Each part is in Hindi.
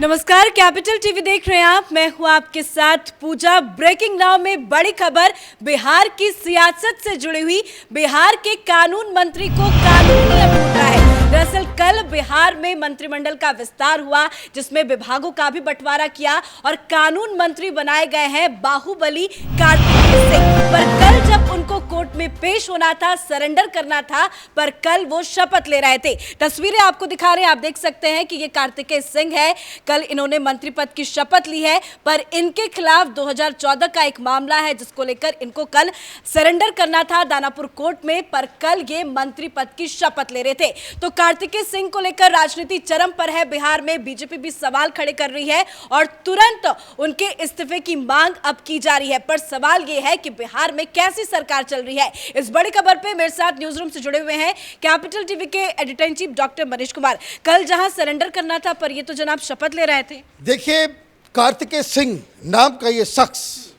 नमस्कार, कैपिटल टीवी देख रहे हैं आप। मैं हूं आपके साथ पूजा। ब्रेकिंग नाउ में बड़ी खबर बिहार की सियासत से जुड़ी हुई। बिहार के कानून मंत्री को कानून में ढूंढ रहा है। दरअसल कल बिहार में मंत्रिमंडल का विस्तार हुआ, जिसमें विभागों का भी बंटवारा किया और कानून मंत्री बनाए गए हैं बाहुबली कार्तिकेय सिंह। पर कल जब उनको कोर्ट में पेश होना था, सरेंडर करना था, पर कल वो शपथ ले रहे थे। तस्वीरें आपको दिखा रहे हैं, आप देख सकते हैं कि ये कार्तिकेय सिंह है। कल इन्होंने मंत्री पद की शपथ ली है, पर इनके खिलाफ 2014 का एक मामला है, जिसको लेकर इनको कल सरेंडर करना था दानापुर कोर्ट में। पर कल ये मंत्री पद की शपथ ले रहे थे। तो कार्तिकेय सिंह को लेकर राजनीति चरम पर है। बिहार में बीजेपी भी सवाल खड़े कर रही है और तुरंत उनके इस्तीफे की मांग अब की जा रही है। पर सवाल ये है कि बिहार में कैसी सरकार चल रही है। इस बड़ी खबर पे मेरे साथ न्यूज रूम से जुड़े हुए हैं कैपिटल टीवी के editor in chief doctor Manish Kumar. कल जहां सरेंडर करना था, पर ये तो जनाब शपथ ले रहे थे। देखिए, कार्तिकेय सिंह नाम का ये शख्स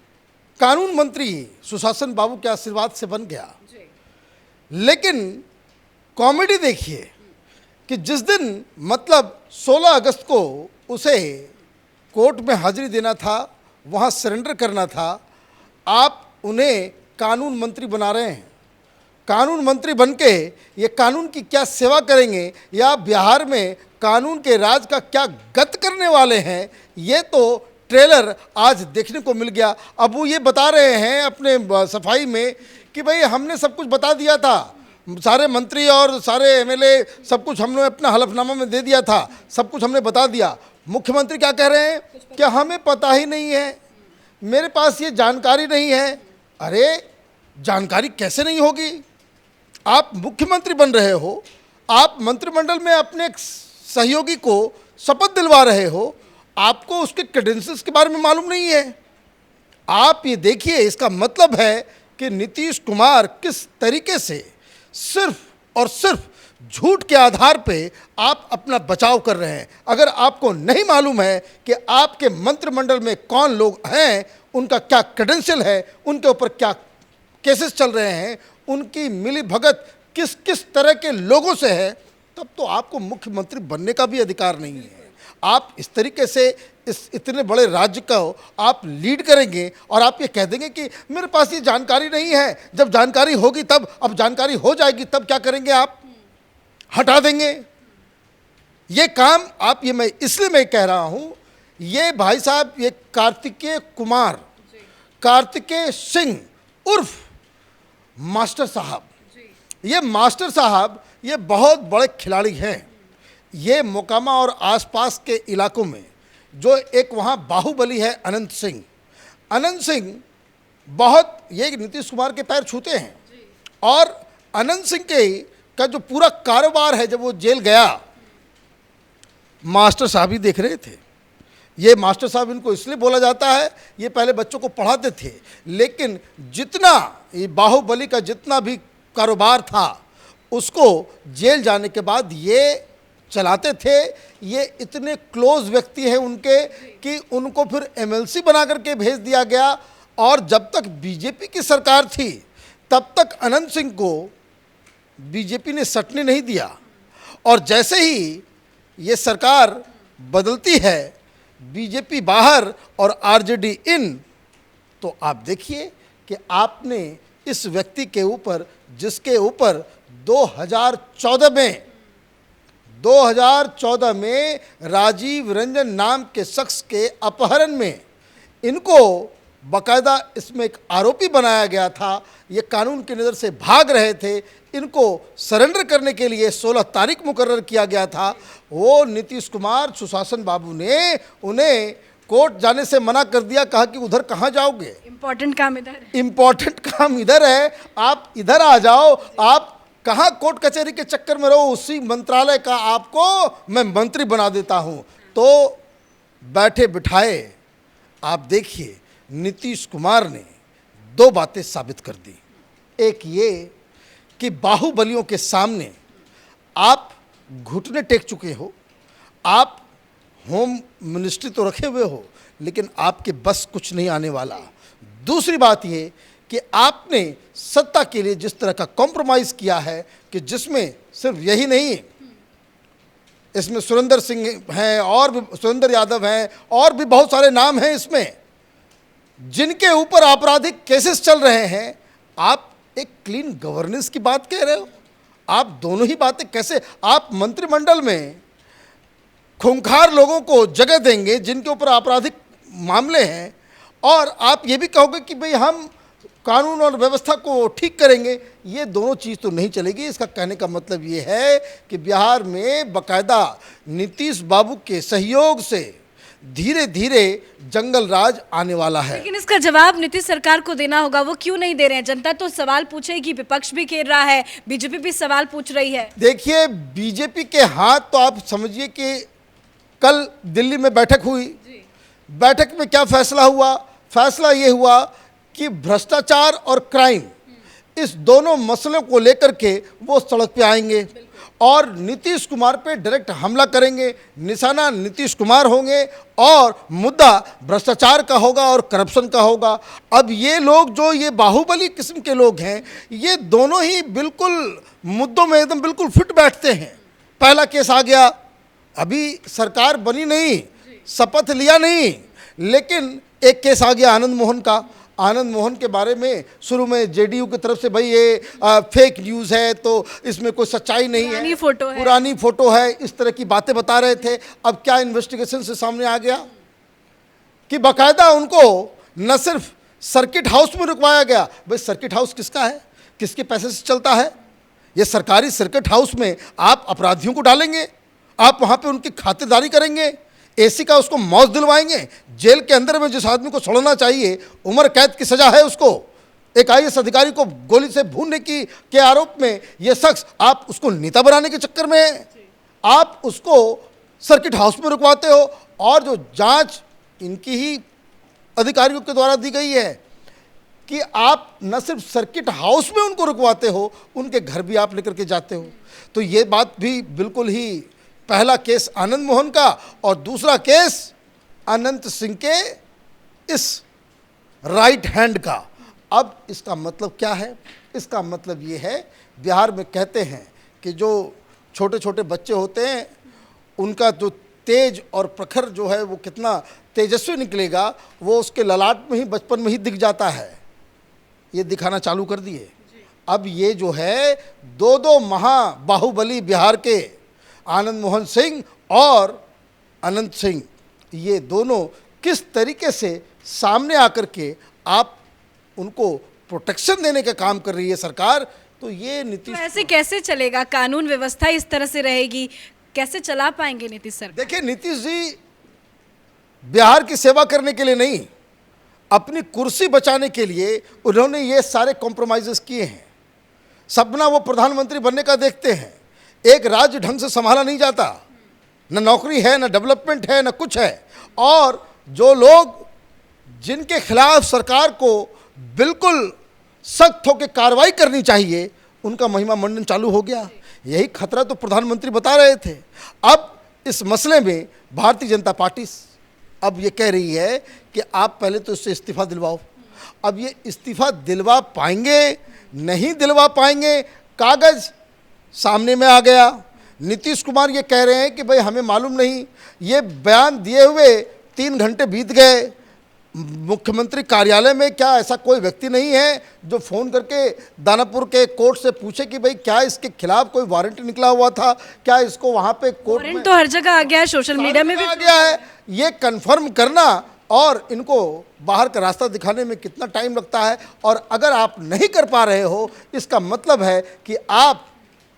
कानून मंत्री सुशासन बाबू के आशीर्वाद से बन गया। लेकिन कॉमेडी देखिए कि जिस दिन मतलब 16 अगस्त को उसे कोर्ट में हाजिरी देना था, वहाँ सरेंडर करना था, आप उन्हें कानून मंत्री बना रहे हैं। कानून मंत्री बनके ये कानून की क्या सेवा करेंगे या बिहार में कानून के राज का क्या गत करने वाले हैं, ये तो ट्रेलर आज देखने को मिल गया। अब वो ये बता रहे हैं अपने सफाई में कि भाई हमने सब कुछ बता दिया था, सारे मंत्री और सारे एमएलए सब कुछ हमने अपना हलफनामा में दे दिया था, सब कुछ हमने बता दिया। मुख्यमंत्री क्या कह रहे हैं कि हमें पता ही नहीं है, मेरे पास ये जानकारी नहीं है। अरे जानकारी कैसे नहीं होगी? आप मुख्यमंत्री बन रहे हो, आप मंत्रिमंडल में अपने एक सहयोगी को शपथ दिलवा रहे हो, आपको उसके क्रेडेंशियल्स के बारे में मालूम नहीं है। आप ये देखिए, इसका मतलब है कि नीतीश कुमार किस तरीके से सिर्फ और सिर्फ झूठ के आधार पे आप अपना बचाव कर रहे हैं। अगर आपको नहीं मालूम है कि आपके मंत्रिमंडल में कौन लोग हैं, उनका क्या क्रेडेंशियल है, उनके ऊपर क्या केसेस चल रहे हैं, उनकी मिली भगत किस किस तरह के लोगों से है, तब तो आपको मुख्यमंत्री बनने का भी अधिकार नहीं है। आप इस तरीके से इस इतने बड़े राज्य को आप लीड करेंगे और आप ये कह देंगे कि मेरे पास ये जानकारी नहीं है। जब जानकारी होगी तब, अब जानकारी हो जाएगी तब क्या करेंगे? आप हटा देंगे ये काम। आप ये मैं इसलिए मैं कह रहा हूँ, ये भाई साहब, ये कार्तिकेय कुमार, कार्तिकेय सिंह उर्फ मास्टर साहब, ये मास्टर साहब ये बहुत बड़े खिलाड़ी हैं। ये मोकामा और आसपास के इलाकों में जो एक वहाँ बाहुबली है अनंत सिंह, अनंत सिंह बहुत ये नीतीश कुमार के पैर छूते हैं। और अनंत सिंह का जो पूरा कारोबार है, जब वो जेल गया, मास्टर साहब ही देख रहे थे। ये मास्टर साहब इनको इसलिए बोला जाता है, ये पहले बच्चों को पढ़ाते थे, लेकिन जितना ये बाहुबली का जितना भी कारोबार था, उसको जेल जाने के बाद ये चलाते थे। ये इतने क्लोज व्यक्ति हैं उनके कि उनको फिर एमएलसी बना करके भेज दिया गया। और जब तक बीजेपी की सरकार थी, तब तक अनंत सिंह को बीजेपी ने सटने नहीं दिया। और जैसे ही ये सरकार बदलती है, बीजेपी बाहर और आरजेडी इन, तो आप देखिए कि आपने इस व्यक्ति के ऊपर, जिसके ऊपर 2014 में राजीव रंजन नाम के शख्स के अपहरण में इनको बाकायदा इसमें एक आरोपी बनाया गया था। ये कानून की नज़र से भाग रहे थे, इनको सरेंडर करने के लिए 16 तारीख मुकर्रर किया गया था। वो नीतीश कुमार सुशासन बाबू ने उन्हें कोर्ट जाने से मना कर दिया, कहा कि उधर कहाँ जाओगे, इंपॉर्टेंट काम इधर है। इंपॉर्टेंट काम इधर है, आप इधर आ जाओ। आप कहाँ कोर्ट कचहरी के चक्कर में रहो, उसी मंत्रालय का आपको मैं मंत्री बना देता हूँ। तो बैठे बिठाए आप देखिए, नीतीश कुमार ने दो बातें साबित कर दी। एक ये कि बाहुबलियों के सामने आप घुटने टेक चुके हो, आप होम मिनिस्ट्री तो रखे हुए हो, लेकिन आपके बस कुछ नहीं आने वाला। दूसरी बात ये कि आपने सत्ता के लिए जिस तरह का कॉम्प्रोमाइज़ किया है, कि जिसमें सिर्फ यही नहीं, इसमें सुरेंद्र सिंह हैं और भी सुरेंद्र यादव हैं और भी बहुत सारे नाम हैं इसमें, जिनके ऊपर आपराधिक केसेस चल रहे हैं। आप एक क्लीन गवर्नेंस की बात कह रहे हो। आप दोनों ही बातें कैसे, आप मंत्रिमंडल में खूंखार लोगों को जगह देंगे जिनके ऊपर आपराधिक मामले हैं, और आप ये भी कहोगे कि भाई हम कानून और व्यवस्था को ठीक करेंगे। ये दोनों चीज़ तो नहीं चलेगी। इसका कहने का मतलब ये है कि बिहार में बाकायदा नीतीश बाबू के सहयोग से धीरे धीरे जंगल राज आने वाला है। लेकिन इसका जवाब नीतीश सरकार को देना होगा। वो क्यों नहीं दे रहे हैं? जनता तो सवाल पूछेगी, विपक्ष भी घेर रहा है, बीजेपी भी सवाल पूछ रही है। देखिए, बीजेपी के हाथ तो आप समझिए कि कल दिल्ली में बैठक हुई। बैठक में क्या फैसला हुआ? फैसला ये हुआ कि भ्रष्टाचार और क्राइम, इस दोनों मसलों को लेकर के वो सड़क पे आएंगे और नीतीश कुमार पे डायरेक्ट हमला करेंगे। निशाना नीतीश कुमार होंगे और मुद्दा भ्रष्टाचार का होगा और करप्शन का होगा। अब ये लोग जो ये बाहुबली किस्म के लोग हैं, ये दोनों ही बिल्कुल मुद्दों में एकदम बिल्कुल फिट बैठते हैं। पहला केस आ गया, अभी सरकार बनी नहीं, शपथ लिया नहीं, लेकिन एक केस आ गया आनंद मोहन का। आनंद मोहन के बारे में शुरू में जेडीयू की तरफ से भाई ये फेक न्यूज़ है, तो इसमें कोई सच्चाई नहीं है, पुरानी फोटो है, इस तरह की बातें बता रहे थे। अब क्या इन्वेस्टिगेशन से सामने आ गया कि बाकायदा उनको न सिर्फ सर्किट हाउस में रुकवाया गया। भाई सर्किट हाउस किसका है, किसके पैसे से चलता है? ये सरकारी सर्किट हाउस में आप अपराधियों को डालेंगे, आप वहाँ पे उनकी खातिरदारी करेंगे, एसी का उसको मौज दिलवाएंगे। जेल के अंदर में जिस आदमी को सड़ना चाहिए, उम्र कैद की सजा है उसको, एक आईएएस अधिकारी को गोली से भूनने के आरोप में ये शख्स, आप उसको नेता बनाने के चक्कर में आप उसको सर्किट हाउस में रुकवाते हो। और जो जांच इनकी ही अधिकारियों के द्वारा दी गई है कि आप न सिर्फ सर्किट हाउस में उनको रुकवाते हो, उनके घर भी आप लेकर के जाते हो। तो ये बात भी बिल्कुल ही, पहला केस आनंद मोहन का और दूसरा केस अनंत सिंह के इस राइट हैंड का। अब इसका मतलब क्या है? इसका मतलब ये है, बिहार में कहते हैं कि जो छोटे छोटे बच्चे होते हैं उनका जो तेज और प्रखर जो है वो कितना तेजस्वी निकलेगा, वो उसके ललाट में ही बचपन में ही दिख जाता है। ये दिखाना चालू कर दिए। अब ये जो है दो महा बाहुबली बिहार के, आनंद मोहन सिंह और अनंत सिंह, ये दोनों किस तरीके से सामने आकर के आप उनको प्रोटेक्शन देने का काम कर रही है सरकार। तो ये नीतीश, तो ऐसे कैसे चलेगा? कानून व्यवस्था इस तरह से रहेगी, कैसे चला पाएंगे नीतीश सरकार? देखिए, नीतीश जी बिहार की सेवा करने के लिए नहीं, अपनी कुर्सी बचाने के लिए उन्होंने ये सारे कॉम्प्रोमाइज़ेस किए हैं। सपना वो प्रधानमंत्री बनने का देखते हैं। एक राज्य ढंग से संभाला नहीं जाता, न नौकरी है, न डेवलपमेंट है, न कुछ है। और जो लोग जिनके खिलाफ सरकार को बिल्कुल सख्त होकर कार्रवाई करनी चाहिए, उनका महिमा मंडन चालू हो गया। यही खतरा तो प्रधानमंत्री बता रहे थे। अब इस मसले में भारतीय जनता पार्टी अब ये कह रही है कि आप पहले तो इससे इस्तीफा दिलवाओ। अब ये इस्तीफा दिलवा पाएंगे, नहीं दिलवा पाएंगे, कागज़ सामने में आ गया। नीतीश कुमार ये कह रहे हैं कि भाई हमें मालूम नहीं। ये बयान दिए हुए 3 घंटे बीत गए। मुख्यमंत्री कार्यालय में क्या ऐसा कोई व्यक्ति नहीं है जो फ़ोन करके दानापुर के कोर्ट से पूछे कि भाई क्या इसके खिलाफ कोई वारंट निकला हुआ था, क्या इसको वहाँ पे कोर्ट में, तो हर जगह आ गया है, सोशल मीडिया में भी आ गया है। ये कंफर्म करना और इनको बाहर का रास्ता दिखाने में कितना टाइम लगता है। और अगर आप नहीं कर पा रहे हो, इसका मतलब है कि आप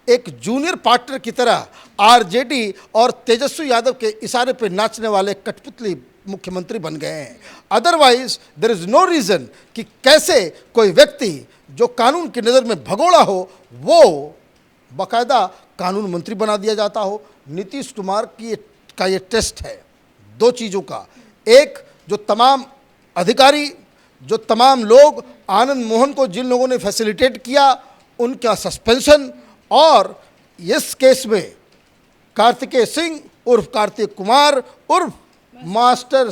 एक जूनियर पार्टनर की तरह आरजेडी और तेजस्वी यादव के इशारे पे नाचने वाले कठपुतली मुख्यमंत्री बन गए हैं। Otherwise there is no reason कि कैसे कोई व्यक्ति जो कानून की नज़र में भगोड़ा हो, वो बाकायदा कानून मंत्री बना दिया जाता हो। नीतीश कुमार का ये टेस्ट है 2 चीज़ों का। एक, जो तमाम अधिकारी, जो तमाम लोग आनंद मोहन को जिन लोगों ने फैसिलिटेट किया, उनका सस्पेंशन, और इस केस में कार्तिकेय सिंह उर्फ कार्तिक कुमार उर्फ मास्टर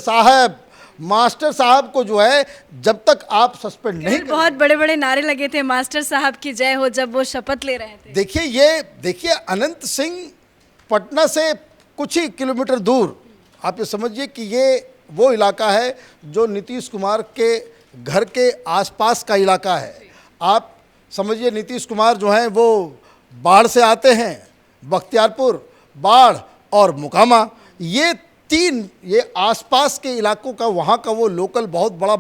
साहब को जो है जब तक आप सस्पेंड नहीं, बहुत बड़े बड़े नारे लगे थे मास्टर साहब की जय हो जब वो शपथ ले रहे थे। देखिए अनंत सिंह पटना से कुछ ही किलोमीटर दूर आप ये समझिए कि ये वो इलाका है जो नीतीश कुमार के घर के आसपास का इलाका है। आप समझिए नीतीश कुमार जो हैं वो बाढ़ से आते हैं, बख्तियारपुर, बाढ़ और मुकामा, ये तीन ये आसपास के इलाकों का वहाँ का वो लोकल बहुत बड़ा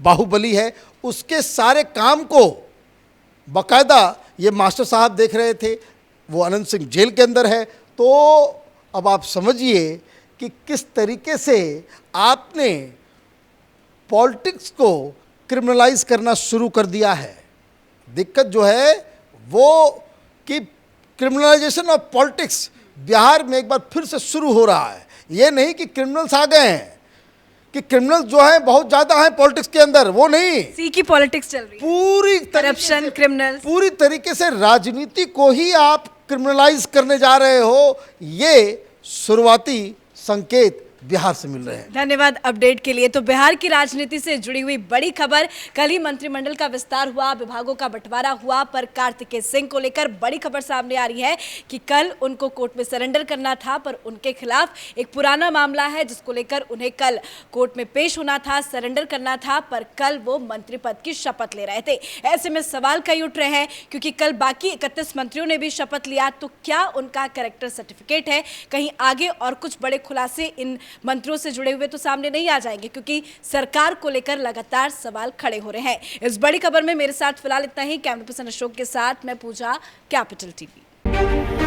बाहुबली है। उसके सारे काम को बाकायदा ये मास्टर साहब देख रहे थे। वो अनंत सिंह जेल के अंदर है। तो अब आप समझिए कि किस तरीके से आपने पॉलिटिक्स को क्रिमिनलाइज करना शुरू कर दिया है। दिक्कत जो है वो कि क्रिमिनलाइजेशन ऑफ पॉलिटिक्स बिहार में एक बार फिर से शुरू हो रहा है। ये नहीं कि क्रिमिनल्स आ गए हैं, कि क्रिमिनल्स जो हैं बहुत ज़्यादा हैं पॉलिटिक्स के अंदर, वो नहीं। सी की पॉलिटिक्स चल रही है, पूरी करप्शन, क्रिमिनल्स, पूरी तरीके से राजनीति को ही आप क्रिमिनलाइज करने जा रहे हो। ये शुरुआती संकेत बिहार से मिल रहे हैं। धन्यवाद अपडेट के लिए। तो बिहार की राजनीति से जुड़ी हुई बड़ी खबर, कल ही मंत्रिमंडल का विस्तार हुआ, विभागों का बंटवारा हुआ, पर कार्तिकेय सिंह को लेकर बड़ी खबर सामने आ रही है कि कल उनको कोर्ट में सरेंडर करना था, पर उनके खिलाफ एक पुराना मामला है जिसको लेकर उन्हें कल कोर्ट में पेश होना था, सरेंडर करना था, पर कल वो मंत्री पद की शपथ ले रहे थे। ऐसे में सवाल कई उठ रहे हैं, क्योंकि कल बाकी 31 मंत्रियों ने भी शपथ लिया, तो क्या उनका कैरेक्टर सर्टिफिकेट है? कहीं आगे और कुछ बड़े खुलासे इन मंत्रियों से जुड़े हुए तो सामने नहीं आ जाएंगे, क्योंकि सरकार को लेकर लगातार सवाल खड़े हो रहे हैं। इस बड़ी खबर में मेरे साथ फिलहाल इतना ही। कैमरा पर्सन अशोक के साथ मैं पूजा, कैपिटल टीवी।